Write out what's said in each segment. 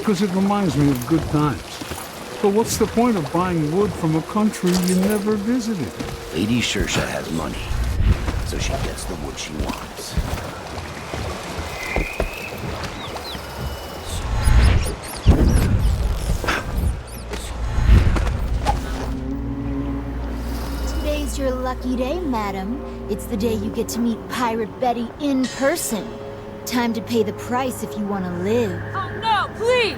because it reminds me of good times. But what's the point of buying wood from a country you never visited? Lady Shersha has money, so she gets the wood she wants. Today's your lucky day, madam. It's the day you get to meet Pirate Betty in person. Time to pay the price if you want to live. Oh, no, please!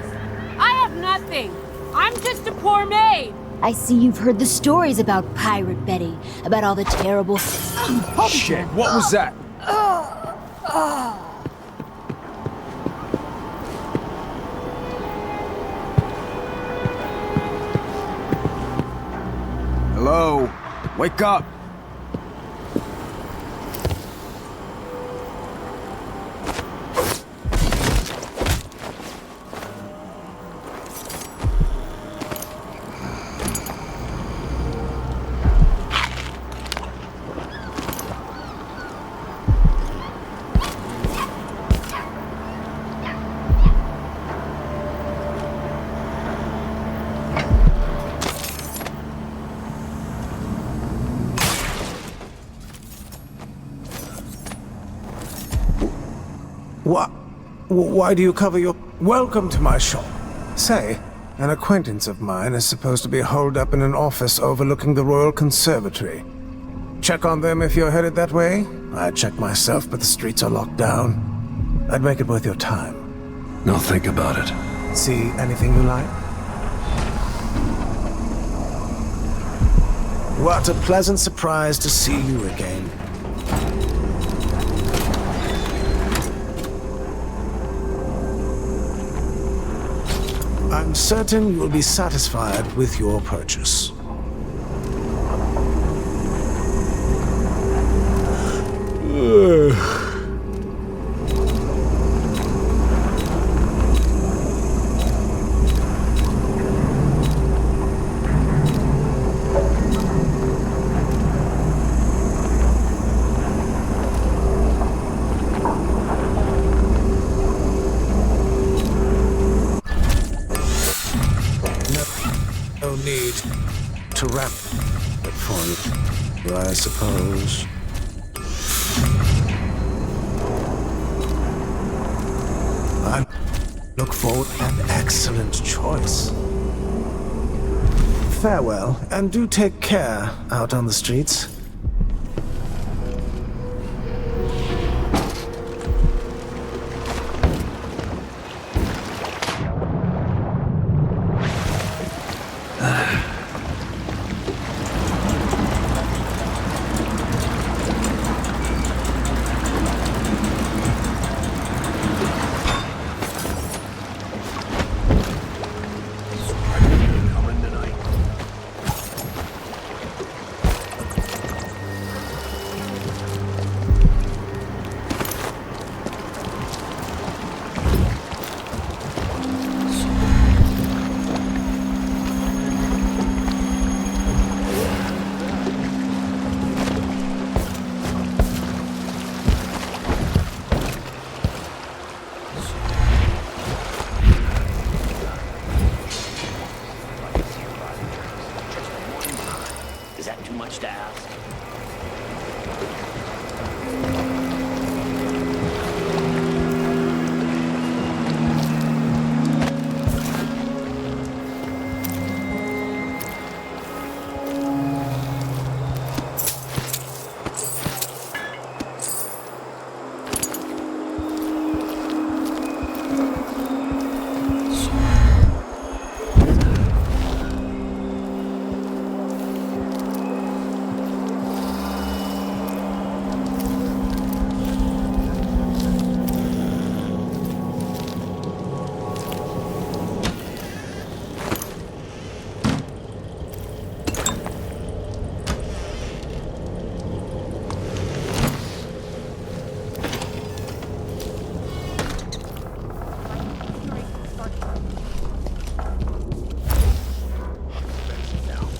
I have nothing. I'm just a poor maid. I see you've heard the stories about Pirate Betty, about all the terrible... Shit, what was that? Hello? Wake up! Why do you cover your... Welcome to my shop. Say, an acquaintance of mine is supposed to be holed up in an office overlooking the Royal Conservatory. Check on them if you're headed that way. I'd check myself, but the streets are locked down. I'd make it worth your time. I'll think about it. See anything you like? What a pleasant surprise to see you again. I'm certain you'll be satisfied with your purchase. No need to wrap it for you, I suppose. I look forward to an excellent choice. Farewell, and do take care out on the streets. Is that too much to ask?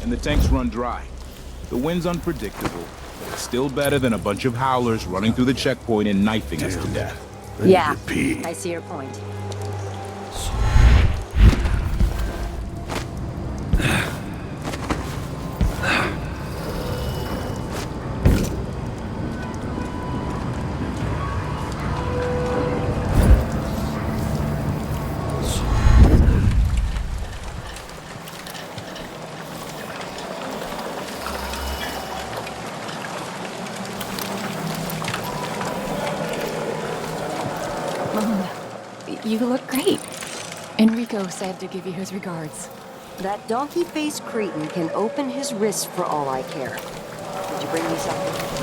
The tanks run dry. The wind's unpredictable, but it's still better than a bunch of howlers running through the checkpoint and knifing us to death. Yeah, I see your point. You look great. Enrico said to give you his regards. That donkey-faced cretin can open his wrist for all I care. Did you bring me something?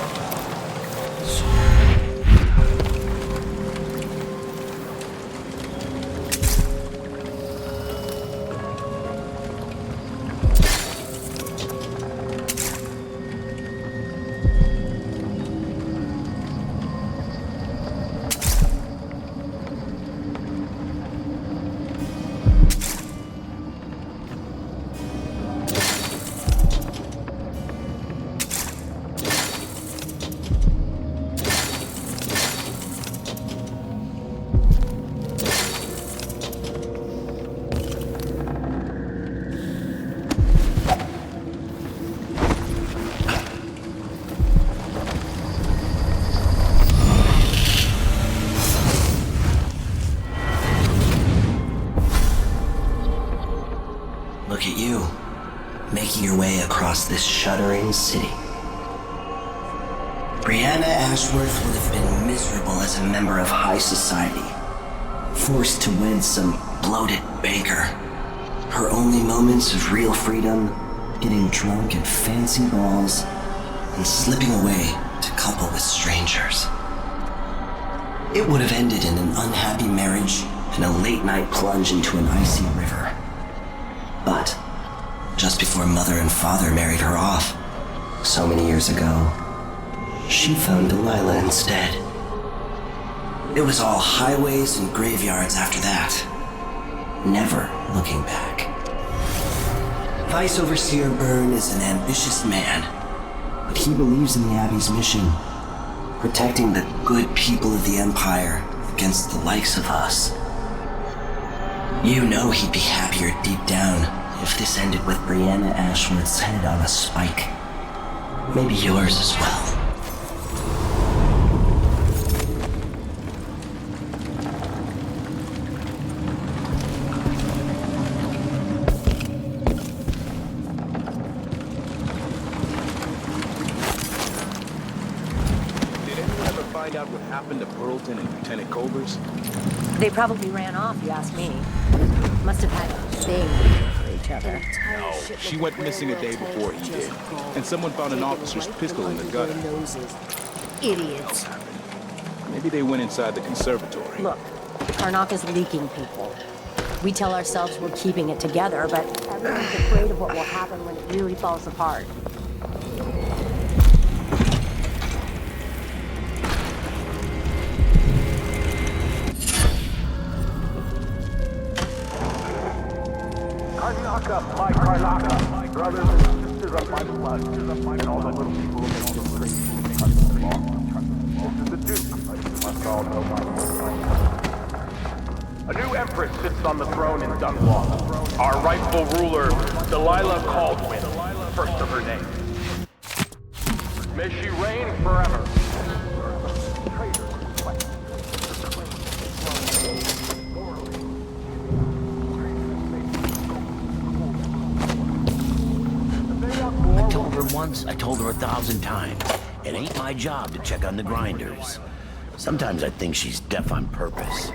Look at you, making your way across this shuddering city. Brianna Ashworth would have been miserable as a member of high society, forced to wed some bloated banker. Her only moments of real freedom, getting drunk at fancy balls, and slipping away to couple with strangers. It would have ended in an unhappy marriage and a late-night plunge into an icy river. But just before Mother and Father married her off, so many years ago, she found Delilah instead. It was all highways and graveyards after that, never looking back. Vice Overseer Byrne is an ambitious man, but he believes in the Abbey's mission, protecting the good people of the Empire against the likes of us. You know he'd be happier deep down if this ended with Brianna Ashworth's head on a spike. Maybe yours as well. Did anyone ever find out what happened to Burleton and Lieutenant Covers? They probably ran off, you ask me. Must have had a thing for each other. No, she went missing a day before he did. And someone found an officer's pistol in the gutter. Idiots. Maybe they went inside the conservatory. Look, Karnaca's leaking people. We tell ourselves we're keeping it together, but everyone's afraid of what will happen when it really falls apart. Karnaca, my Karnaca, brothers and sisters of my blood, and all the little people in the street. This is the Duke. You must all know my name. A new empress sits on the throne in Dunwall. Our rightful ruler, Delilah Caldwin, first of her name. May she reign forever. Once, I told her 1,000 times. It ain't my job to check on the grinders. Sometimes I think she's deaf on purpose.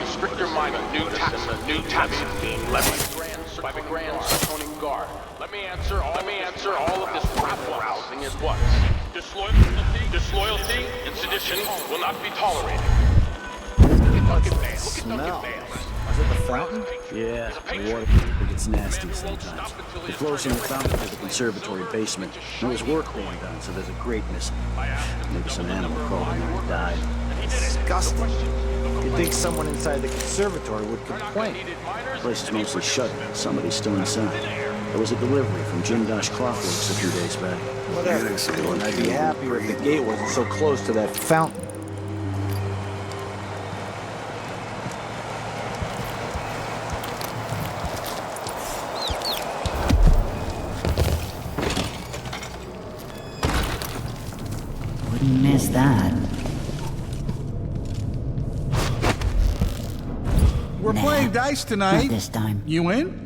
stricter mind of new taxes being levied by the Grand Saxonian Guard. Let me answer all of this rabble-rousing at once. Disloyalty and sedition will not be tolerated. Look at Smell. Was it the fountain? Yeah, the water gets nasty sometimes. It flows from the fountain to the conservatory basement. There was work being done, so there's a grate missing. Maybe some animal crawled in there and died. Disgusting. You'd think someone inside the conservatory would complain. The place is mostly shut. Somebody's still inside. There was a delivery from Jim Dash Clockworks a few days back. Whatever. I'd be happier if the gate wasn't so close to that fountain. Wouldn't miss that. We're playing dice tonight. Not this time. You in?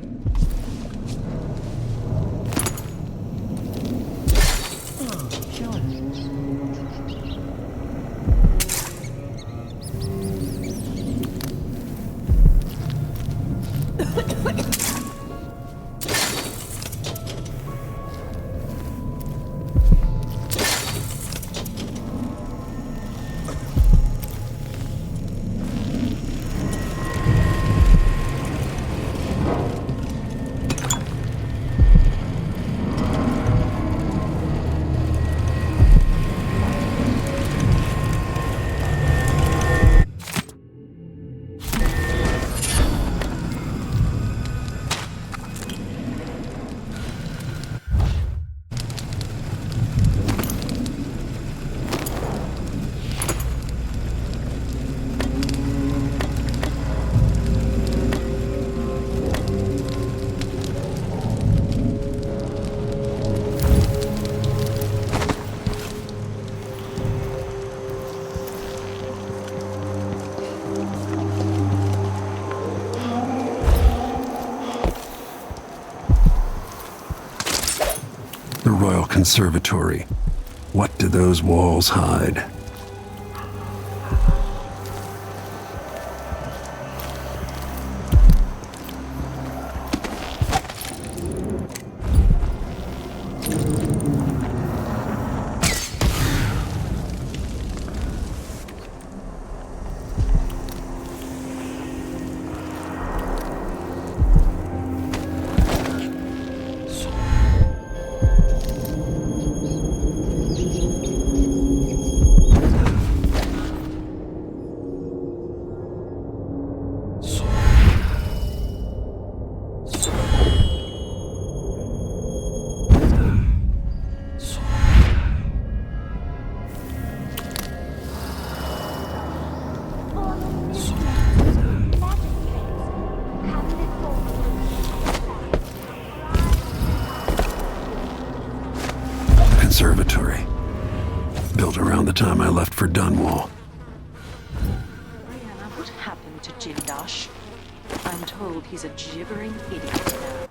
The Royal Conservatory. What do those walls hide? Conservatory. Built around the time I left for Dunwall. What happened to Jim Dash? I'm told he's a gibbering idiot now.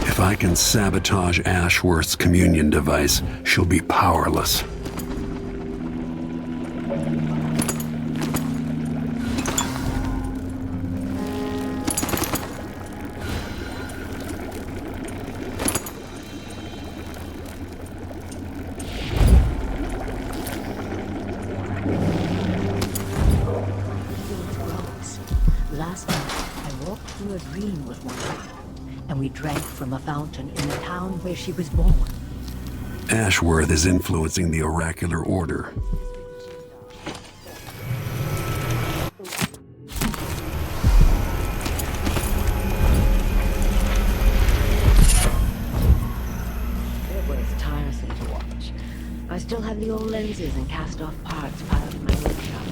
If I can sabotage Ashworth's communion device, she'll be powerless. Last night, I walked through a dream with one, and we drank from a fountain in the town where she was born. Ashworth is influencing the oracular order. It was tiresome to watch. I still have the old lenses and cast-off parts piled in my workshop,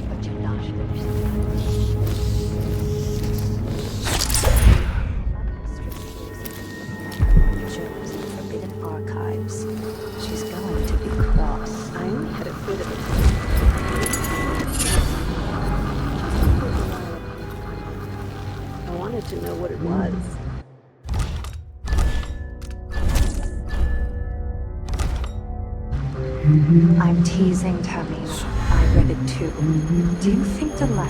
but Jim Dash finished them. Forbidden archives. She's going to be cross. I only had a bit of it. I wanted to know what it was. I'm teasing, Tamina. I read it too. Do you think Delilah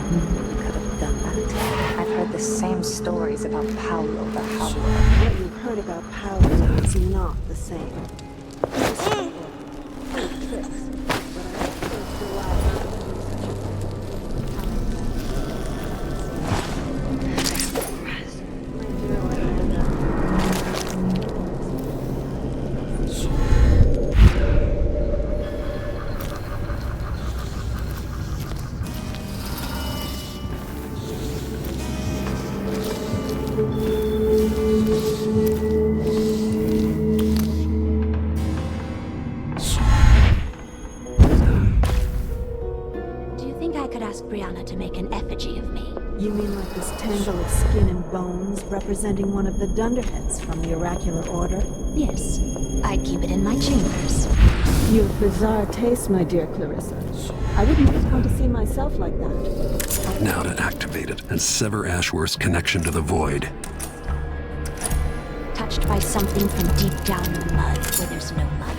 could have done that? I've heard the same stories about Paolo the Howler. What you've heard about Paolo is not the same. To make an effigy of me. You mean like this tangle of skin and bones representing one of the Dunderheads from the oracular order? Yes. I'd keep it in my chambers. You have bizarre taste, my dear Clarissa. I wouldn't have come to see myself like that. Now to activate it and sever Ashworth's connection to the void. Touched by something from deep down in the mud where there's no light.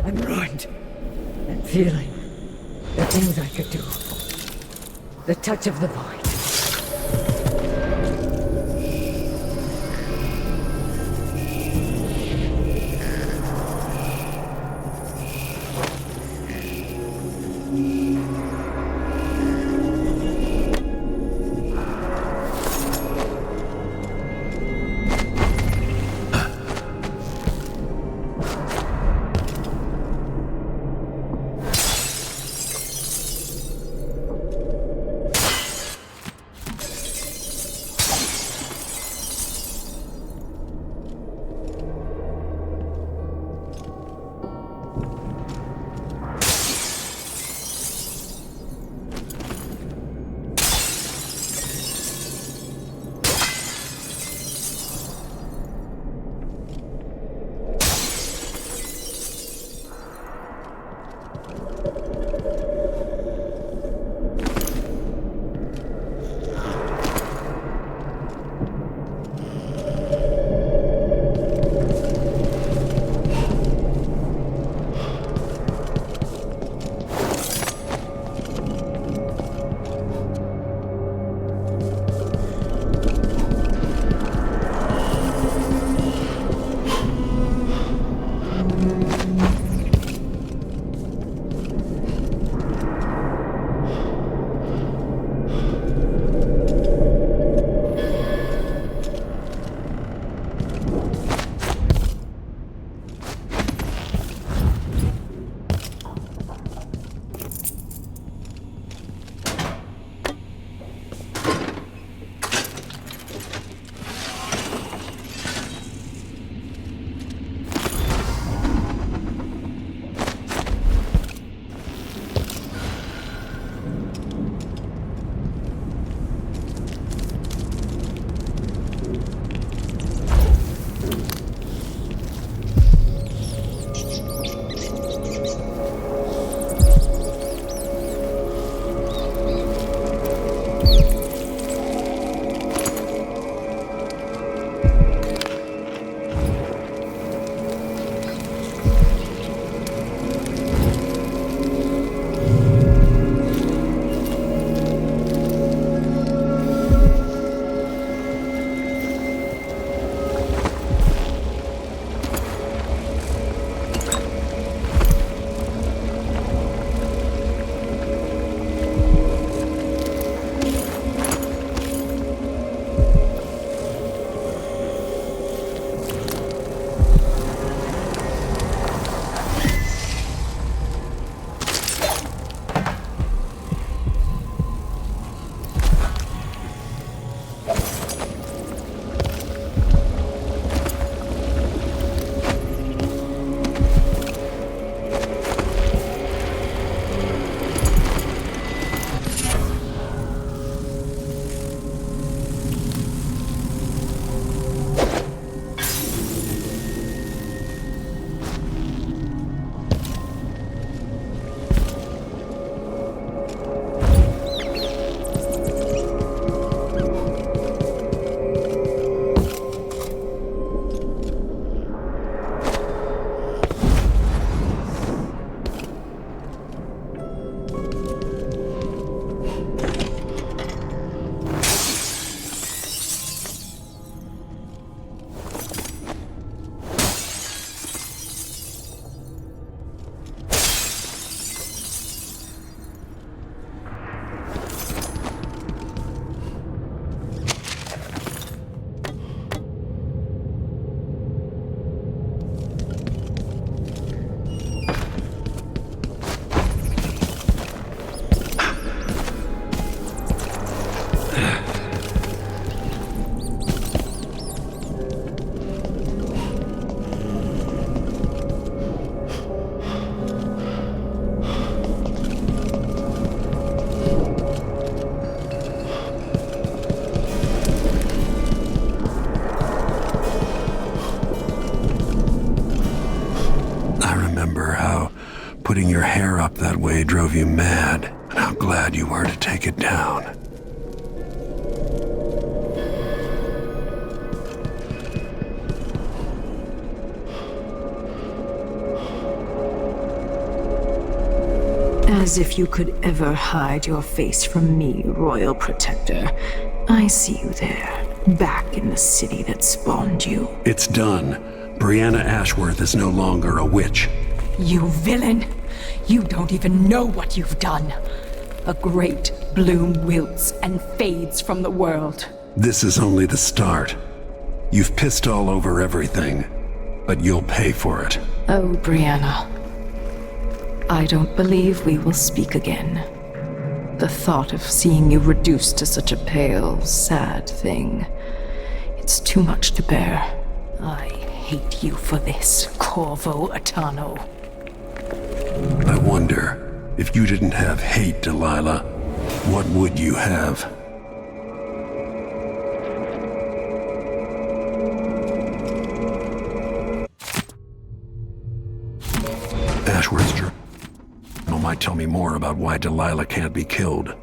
I'm ruined. And feeling the things I could do. The touch of the void. putting your hair up that way drove you mad, and how glad you were to take it down. As if you could ever hide your face from me, Royal Protector. I see you there, back in the city that spawned you. It's done. Brianna Ashworth is no longer a witch. You villain! You don't even know what you've done. A great bloom wilts and fades from the world. This is only the start. You've pissed all over everything, but you'll pay for it. Oh, Brianna. I don't believe we will speak again. The thought of seeing you reduced to such a pale, sad thing. It's too much to bear. I hate you for this, Corvo Atano. I wonder, if you didn't have hate, Delilah, what would you have? Ashworth's journal might tell me more about why Delilah can't be killed.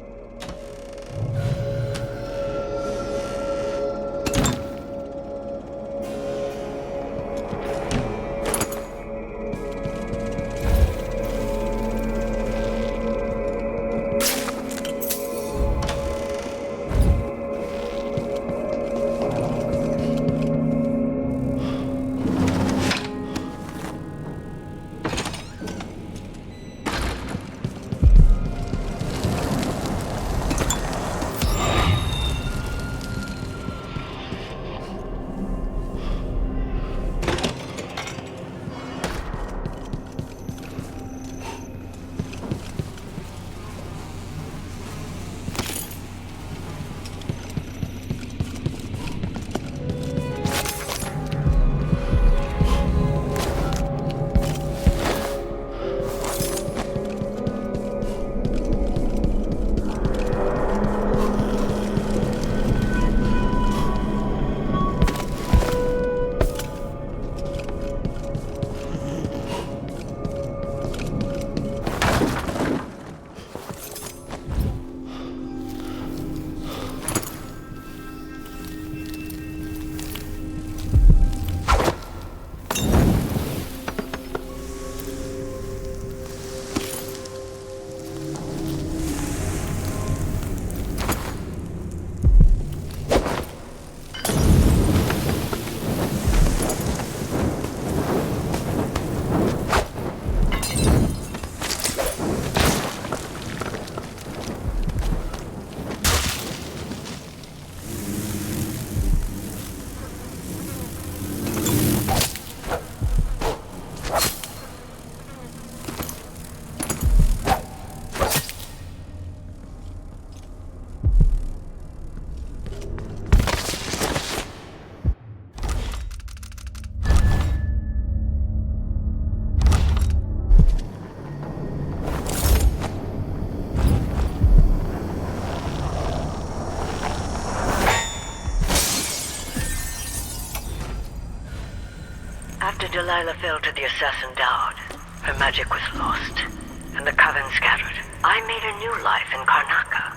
After Delilah fell to the assassin Dowd, her magic was lost, and the coven scattered. I made a new life in Karnaca.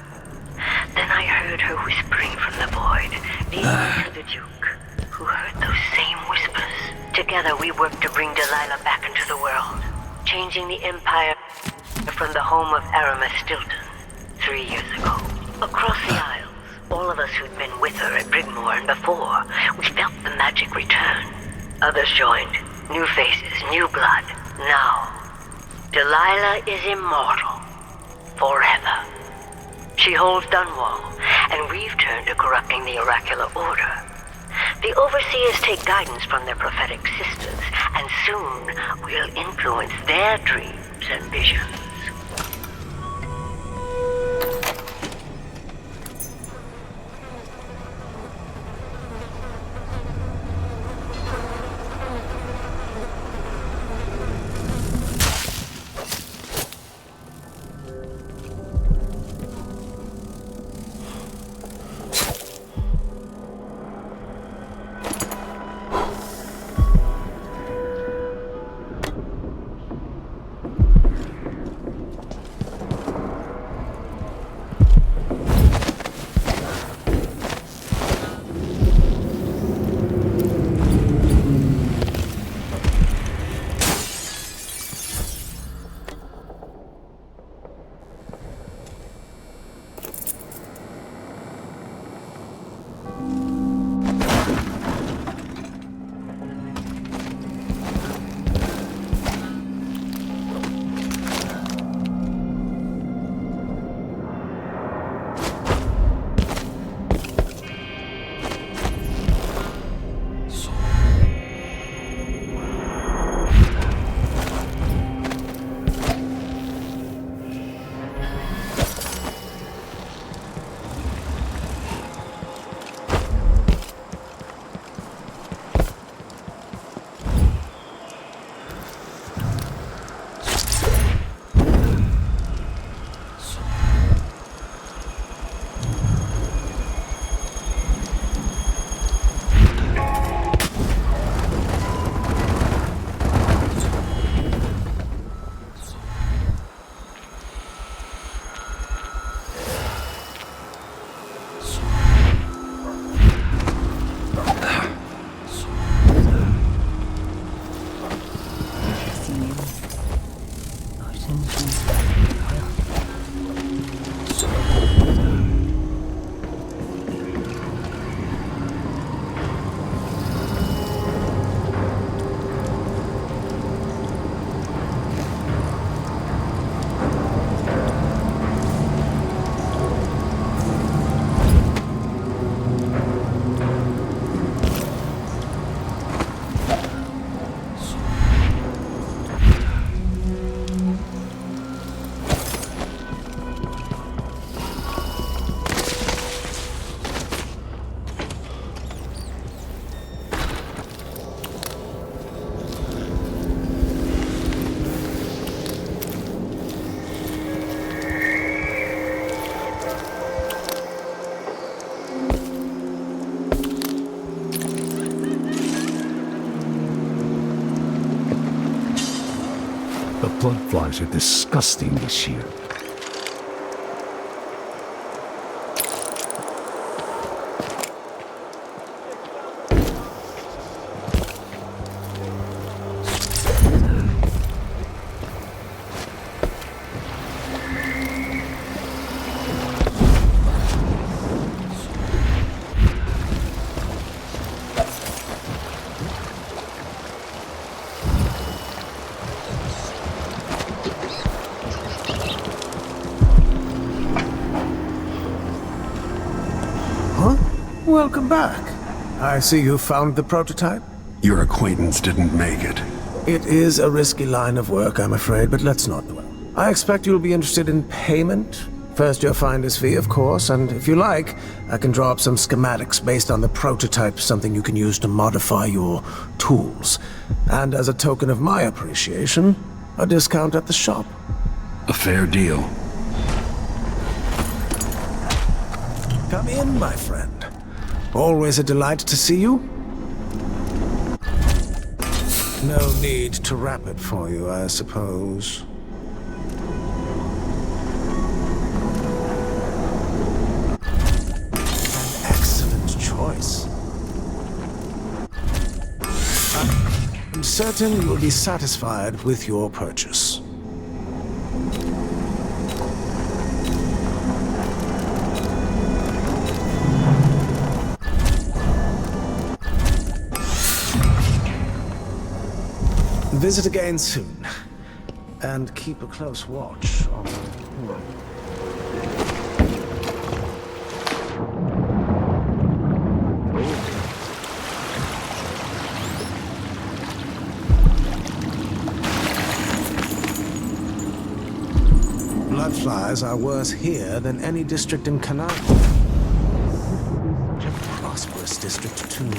Then I heard her whispering from the void, leading to the Duke, who heard those same whispers. Together we worked to bring Delilah back into the world, changing the Empire from the home of Aramis Stilton 3 years ago. Across the Isles, all of us who'd been with her at Brigmore and before, we felt the magic return. Others joined. New faces, new blood. Now, Delilah is immortal. Forever. She holds Dunwall, and we've turned to corrupting the oracular order. The overseers take guidance from their prophetic sisters, and soon we'll influence their dreams and visions. The blood flies are disgusting this year. Welcome back. I see you found the prototype. Your acquaintance didn't make it. It is a risky line of work, I'm afraid, but let's not dwell. I expect you'll be interested in payment. First your finder's fee, of course, and if you like, I can draw up some schematics based on the prototype, something you can use to modify your tools. And as a token of my appreciation, a discount at the shop. A fair deal. Come in, my friend. Always a delight to see you. No need to wrap it for you, I suppose. An excellent choice. I'm certain you will be satisfied with your purchase. Visit again soon, and keep a close watch on Bloodflies are worse here than any district in Karnaca. Such a prosperous district, too.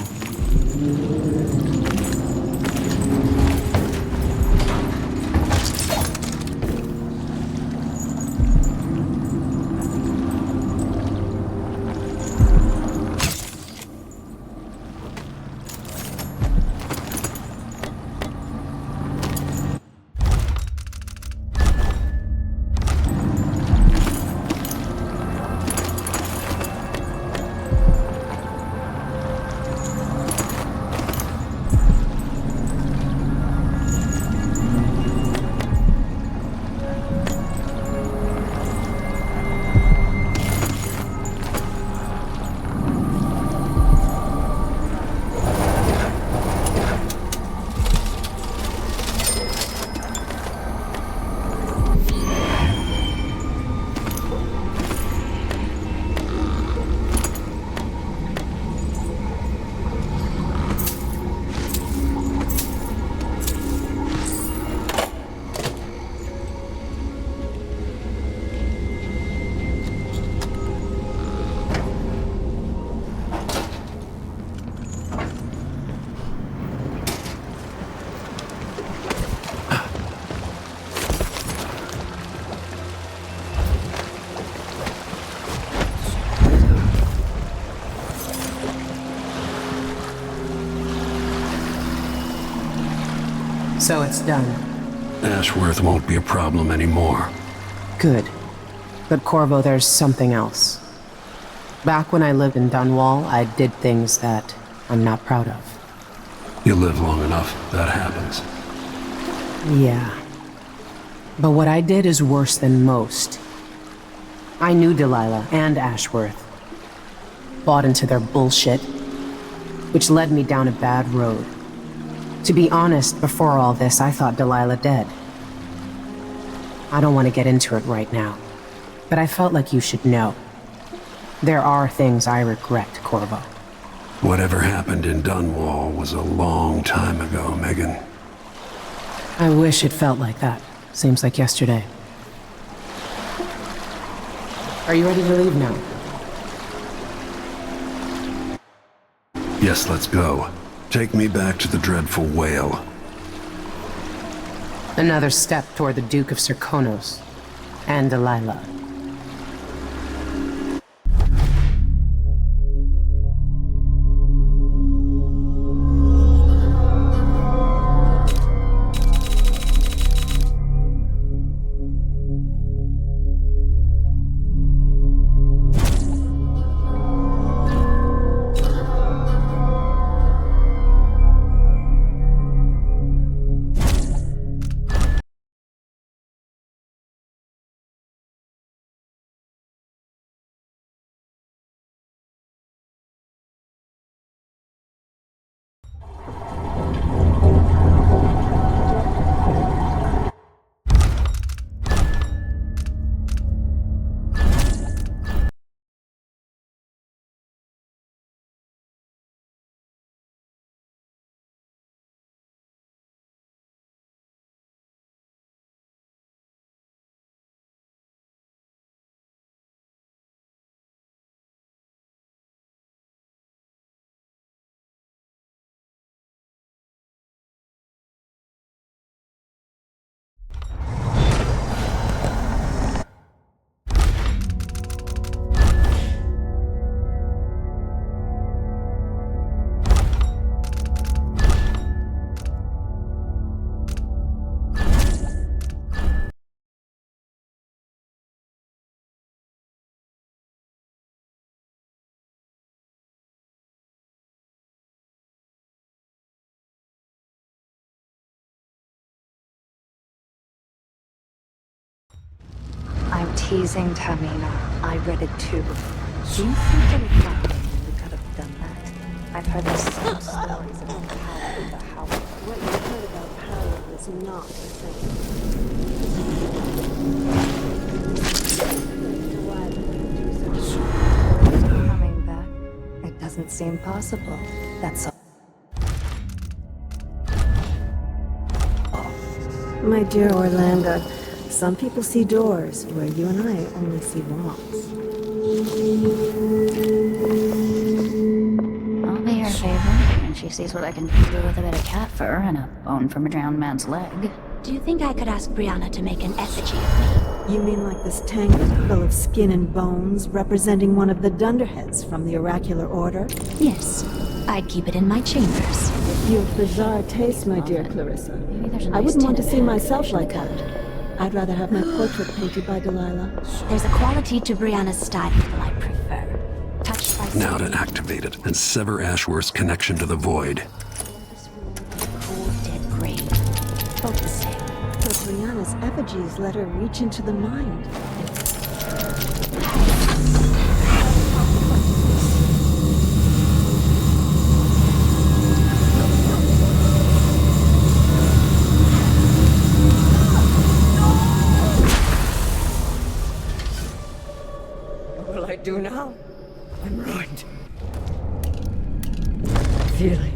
So it's done. Ashworth won't be a problem anymore. Good. But Corvo, there's something else. Back when I lived in Dunwall, I did things that I'm not proud of. You live long enough, that happens. Yeah. But what I did is worse than most. I knew Delilah and Ashworth. Bought into their bullshit, which led me down a bad road. To be honest, before all this, I thought Delilah dead. I don't want to get into it right now, but I felt like you should know. There are things I regret, Corvo. Whatever happened in Dunwall was a long time ago, Megan. I wish it felt like that. Seems like yesterday. Are you ready to leave now? Yes, let's go. Take me back to the dreadful whale. Another step toward the Duke of Serkonos and Delilah. teasing, Tamina. I read it too. Do you think there were we could have done that? I've heard the same stories about power over power. What you heard about power was not the same. Coming back, it doesn't seem possible. That's all. My dear Orlando, some people see doors where you and I only see walls. I'll be her favorite, and she sees what I can do with a bit of cat fur and a bone from a drowned man's leg. Do you think I could ask Brianna to make an effigy of me? You mean like this tank full of skin and bones representing one of the Dunderheads from the Oracular Order? Yes. I'd keep it in my chambers. You have bizarre taste, my dear Clarissa. I wouldn't want to see myself like that. I'd rather have my portrait painted by Delilah. There's a quality to Brianna's style that I prefer. Touched by Now to activate it and sever Ashworth's connection to the void. cold, dead grave. Focusing. So Brianna's effigies let her reach into the mind. What will I do now? I'm ruined. Feeling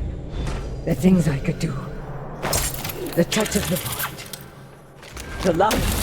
the things I could do. The touch of the void. The love.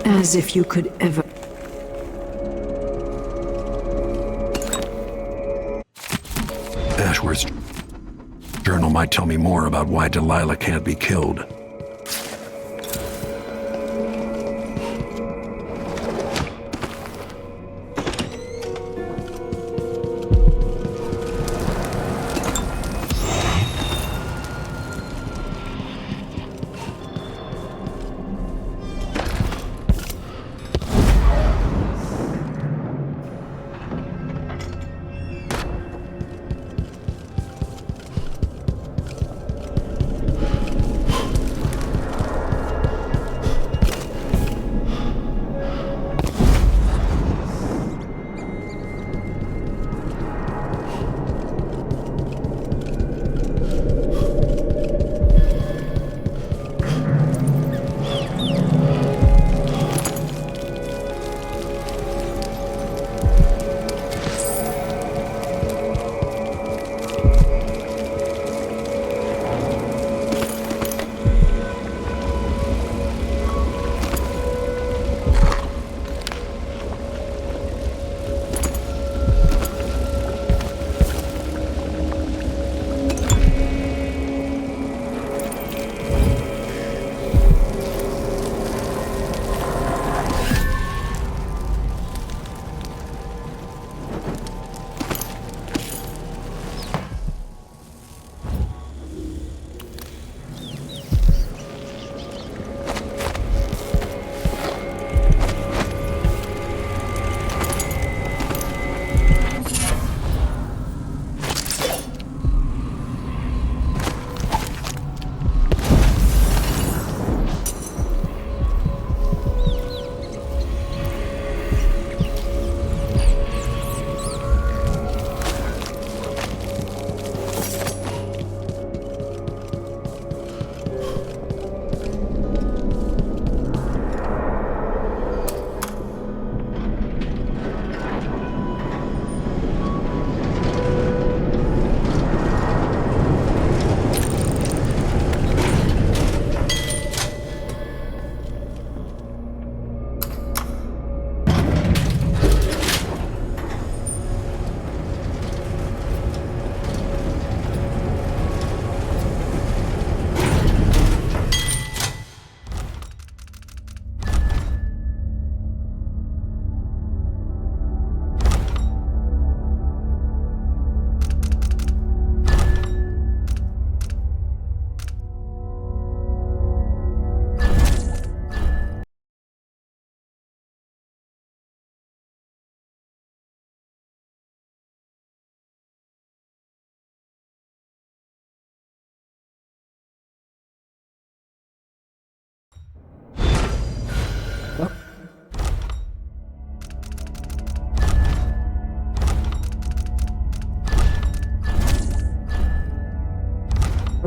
As if you could ever... Ashworth's journal might tell me more about why Delilah can't be killed.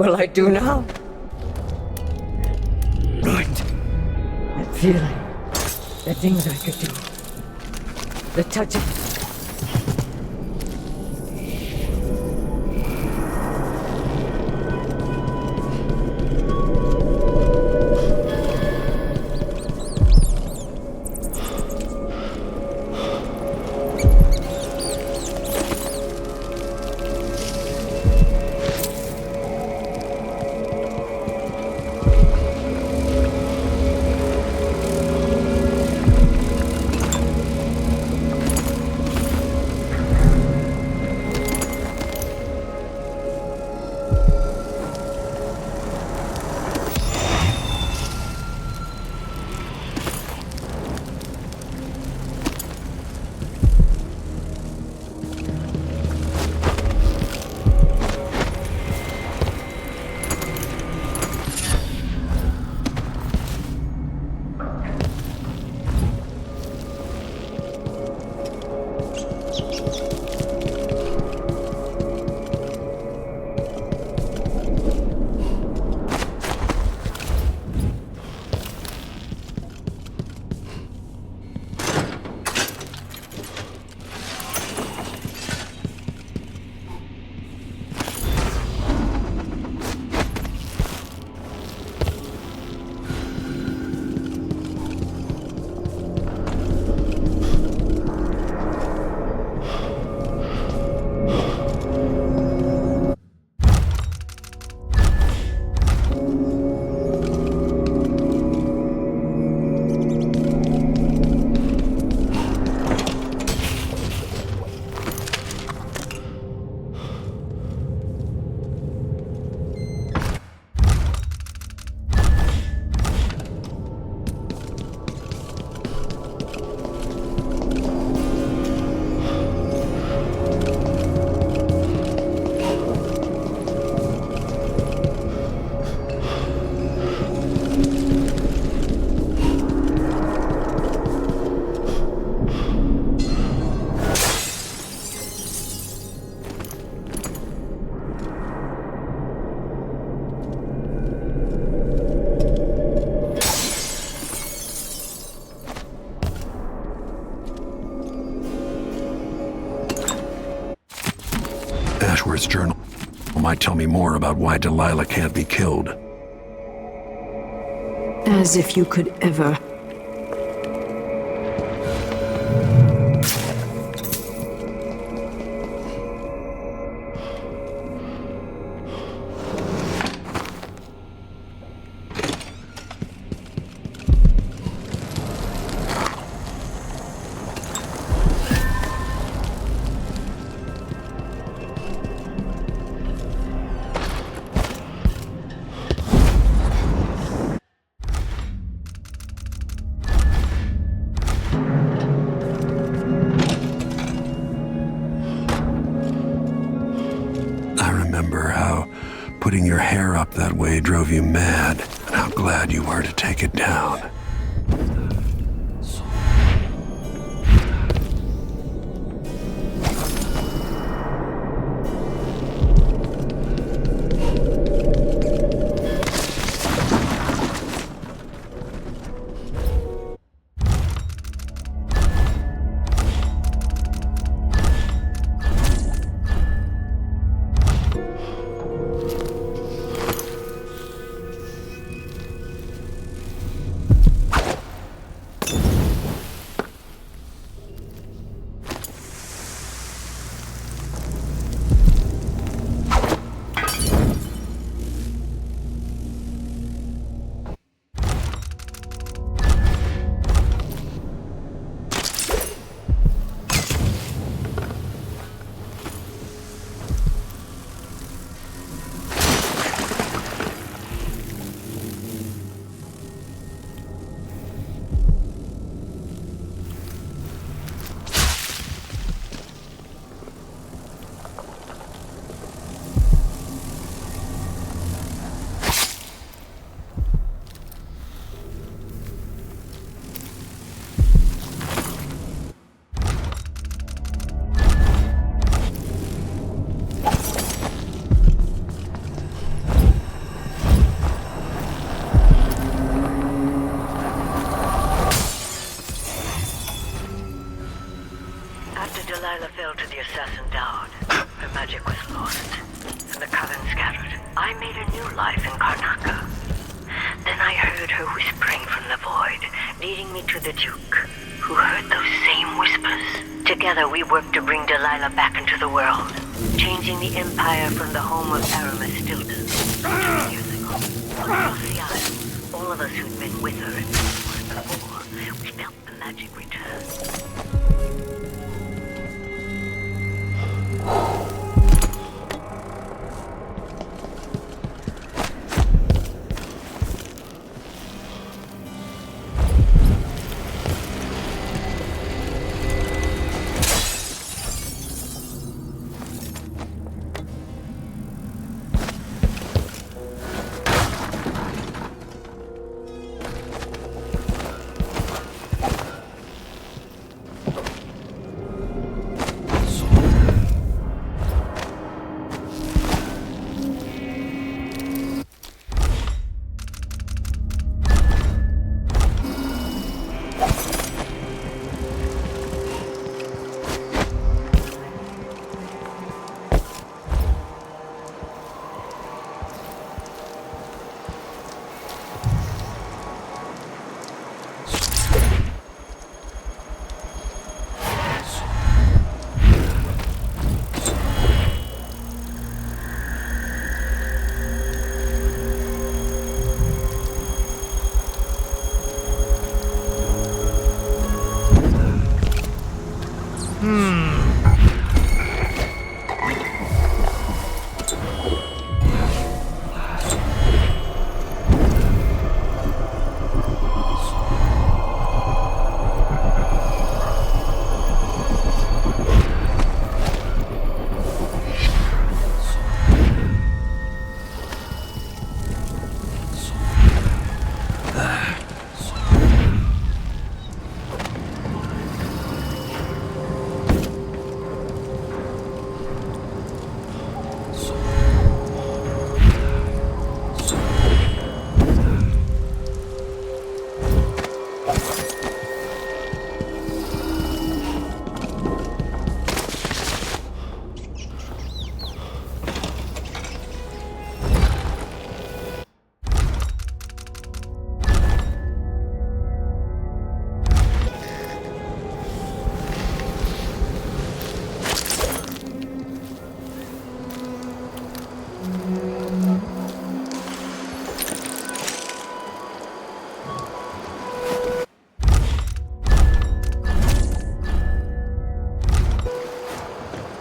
will I do now? Right. That feeling. The things I could do. The touch of... Ashworth's journal might tell me more about why Delilah can't be killed. As if you could ever. Putting your hair up that way drove you mad, and how glad you were to take it down. leading me to the Duke, who heard those same whispers. Together we worked to bring Delilah back into the world, changing the Empire from the home of Aramis Stilton. 2 years ago, across the isle, all of us who'd been with her and before, we felt the magic return.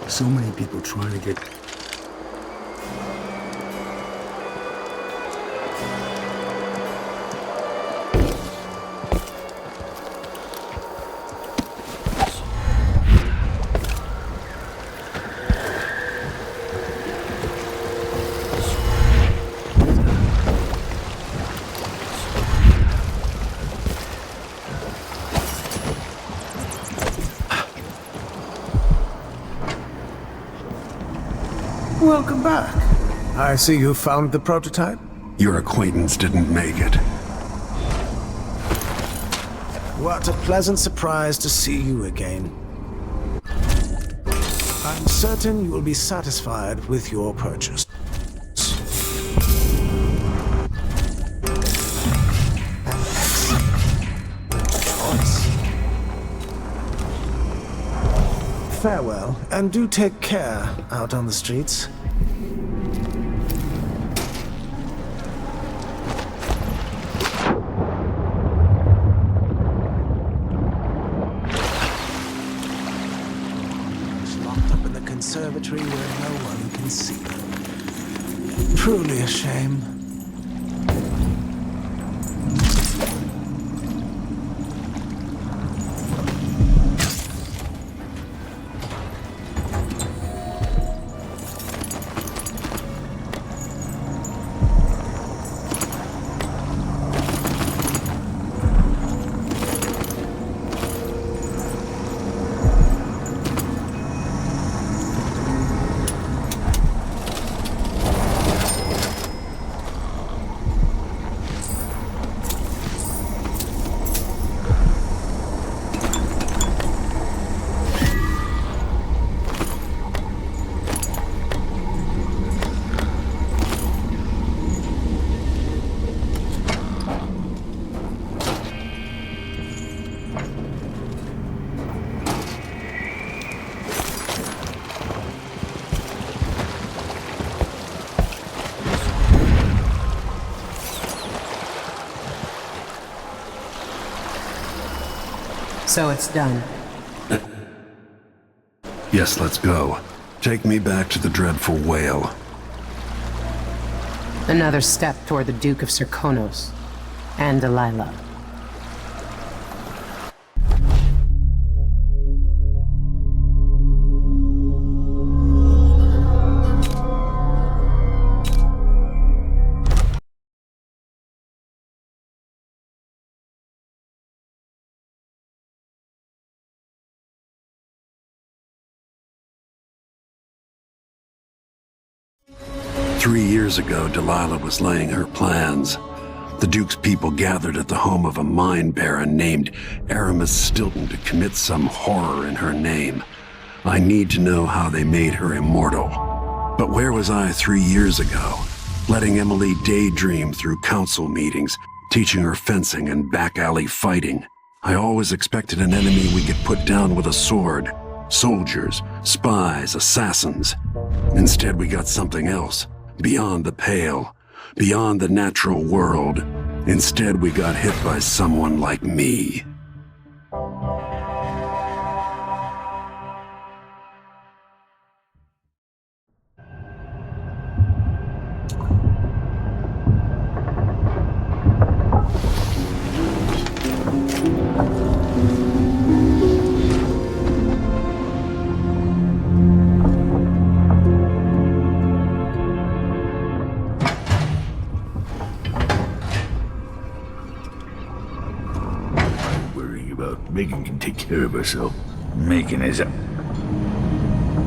So many people trying to get... Welcome back. I see you found the prototype. Your acquaintance didn't make it. What a pleasant surprise to see you again. I'm certain you will be satisfied with your purchase. An excellent choice. Farewell, and do take care out on the streets. Locked up in the conservatory where no one can see. Truly a shame. So it's done. Yes, let's go. Take me back to the dreadful whale. Another step toward the Duke of Serkonos and Delilah. Three years ago, Delilah was laying her plans. The Duke's people gathered at the home of a mine baron named Aramis Stilton to commit some horror in her name. I need to know how they made her immortal. But where was I 3 years ago? Letting Emily daydream through council meetings, teaching her fencing and back-alley fighting. I always expected an enemy we could put down with a sword. Soldiers, spies, assassins. Instead, we got something else. Beyond the pale, beyond the natural world. Instead, we got hit by someone like me. Megan can take care of herself. Megan is a...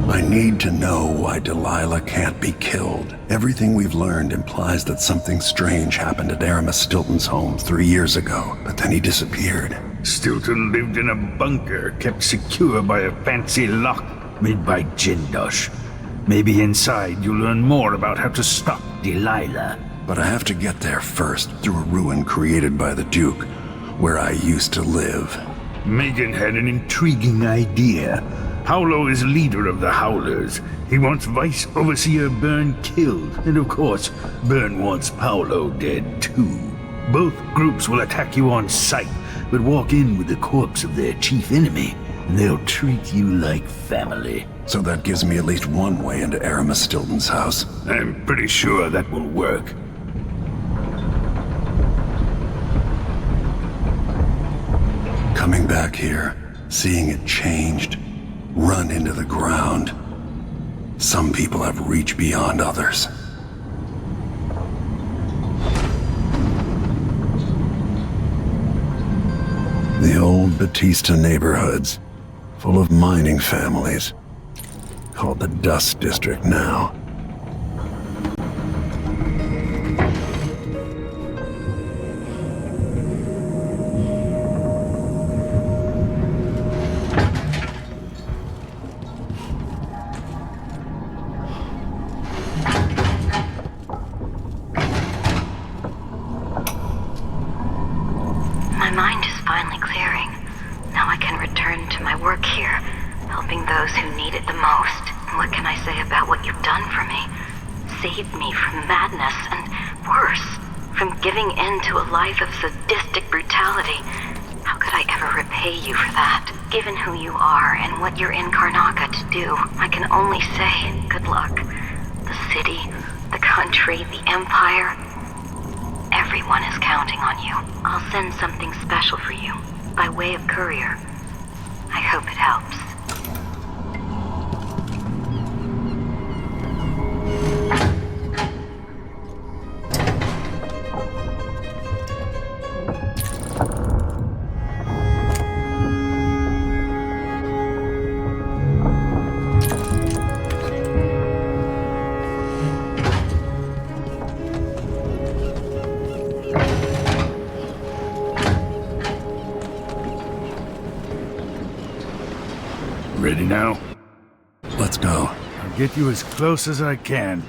I need to know why Delilah can't be killed. Everything we've learned implies that something strange happened at Aramis Stilton's home 3 years ago, but then he disappeared. Stilton lived in a bunker kept secure by a fancy lock made by Jindosh. Maybe inside you'll learn more about how to stop Delilah. But I have to get there first, through a ruin created by the Duke, where I used to live. Megan had an intriguing idea. Paolo is leader of the Howlers. He wants Vice Overseer Byrne killed, and of course, Byrne wants Paolo dead too. Both groups will attack you on sight, but walk in with the corpse of their chief enemy, and they'll treat you like family. So that gives me at least one way into Aramis Stilton's house. I'm pretty sure that will work. Coming back here, seeing it changed, run into the ground. Some people have reach beyond others. The old Batista neighborhoods, full of mining families, called the Dust District now. Given who you are and what you're in Karnaca to do, I can only say good luck. The city, the country, the empire, everyone is counting on you. I'll send something special for you, by way of courier. I hope it helps. Ready now? Let's go. I'll get you as close as I can.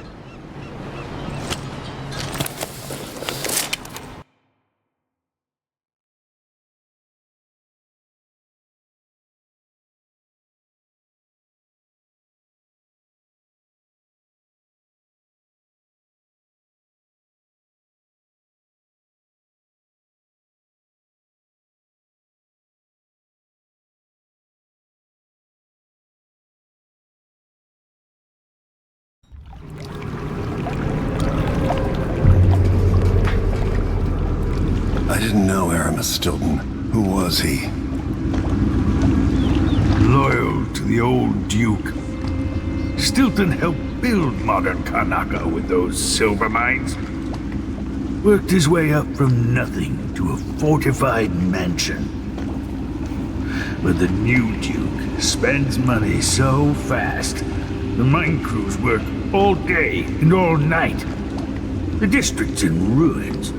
I didn't know Aramis Stilton. Who was he? Loyal to the old Duke. Stilton helped build modern Karnaca with those silver mines. Worked his way up from nothing to a fortified mansion. But the new Duke spends money so fast, the mine crews work all day and all night. The district's in ruins.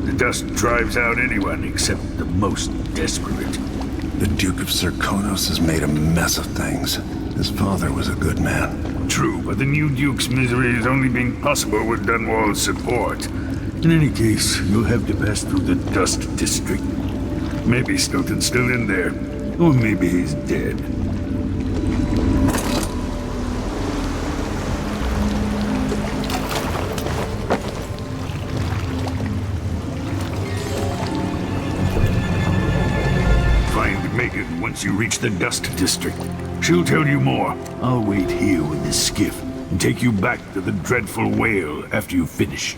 The dust drives out anyone except the most desperate. The Duke of Serkonos has made a mess of things. His father was a good man. True, but the new Duke's misery has only been possible with Dunwall's support. In any case, you'll have to pass through the Dust District. Maybe Stilton's still in there, or maybe he's dead. Find Megan once you reach the Dust District. She'll tell you more. I'll wait here with this skiff and take you back to the dreadful whale after you finish.